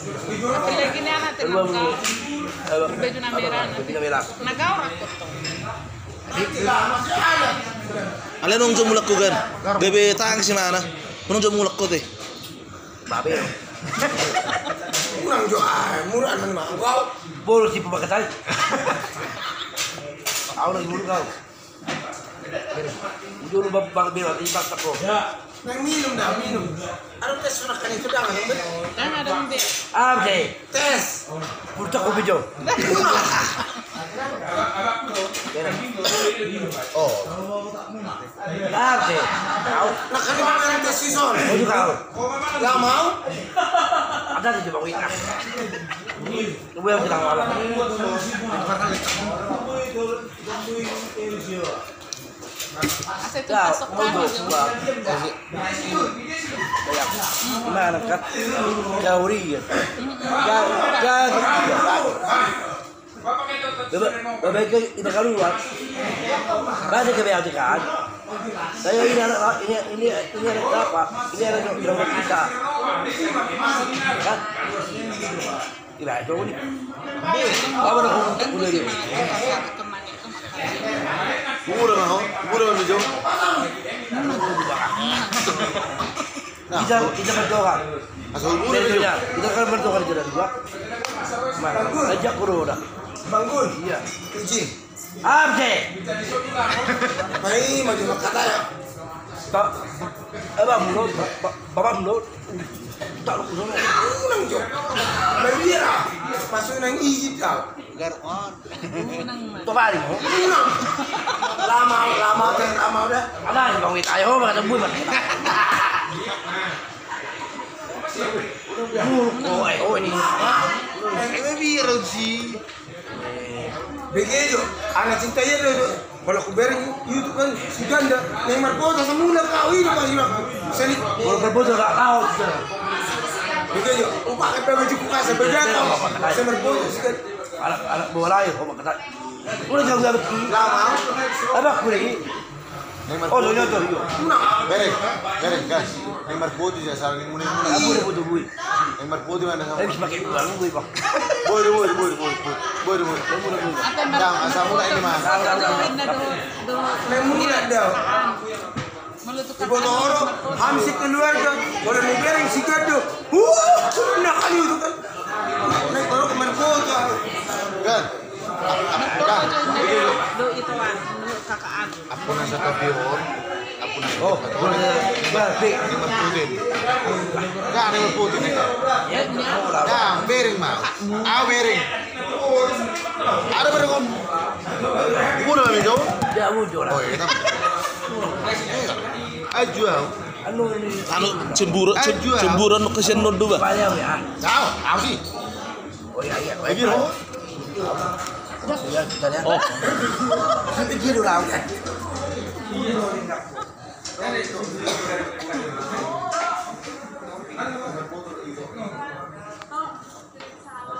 Lagi ni anak tenang kau. Baju merah. Nak kau rakot tu. Alin nung jumulak ko gan. Bebe tang si mana. Nung jumulak ko te. Babe. Kurang jo murah man mah kau. Bol si pabakatai. Aku lagi mulu kau. Dulu bang bilang di bang tako. Nang minum dah minum. Ada tes sudah kan itu dah kan. Dan ada mbe. Amde. Tes. Purta ko bijo. Oh. Amde. Kau. Nak kan makan tes season. Mau juga kau. Enggak mau? Ada di coba wina. Coba yang bilang malam. Asa itu Kau masuk mau kan. coba. Kayak mana kat? Gauri ya. Bebe kita keluar. Banyak kebiasaan kan. Saya ini anak apa? Ini anak drama kita. Kan? Tidak jauh ni. Apa nak untuk boleh dia? Mura na ho. Mura na jo. Kita berdoa. Asal mura Dari na jo. dia, kita kan berdoa di jalan dua. Mana? Ajak guru dah. Bangun. Iya. Uji. Abje. Mai maju nak kata ya. Tak. Abang mulut, bapak mulut. Tak lu kuno. Kurang jo. Berbira. Masuk nang Egypt kau. Tu balik. Lama dah. Ada yang bang wit ayo bang tembui bang. Oh ini. Berbira sih. Begitu. Anak cinta ya tu. Kalau aku beri YouTube kan si ganda Neymar kota semula kau ini pasti aku. Seni. Kalau berbodoh tak tahu. Begitu. Upah ke baju kukas beda kau. Neymar kota sikit. Anak bola ya kau kata. Udah jauh jauh. Lama. Apa aku lagi? Oh dunia tu. Bereng guys. Neymar Podi ya saling mulai. Aku dah bodoh bui. Neymar Podi mana sama. Habis pakai uang bui bang. Boy. Jangan asal mulai ini mah. Memula dah. Ibu Noro, hamsi keluar dah. Boleh mau bereng sikit tu. Nak kali itu kan. Naik baru ke Kota. Gan. Do itu wan, do kakaan. Aku nasa kapion. Aku nasa. Oh, boleh. Balik. Neymar Podi. Enggak Neymar Podi nih. Ya, Nah, bereng mah. Bereng. Ada bereng. Mura na jo. dia muncul. Oh iya. Ajual. Anu ini. Anu cemburan no kesian no dua. Banyak ya. Tahu, tahu sih. Oh iya. Lagi loh. Ya kita lihat. Oh. Nanti dia udah.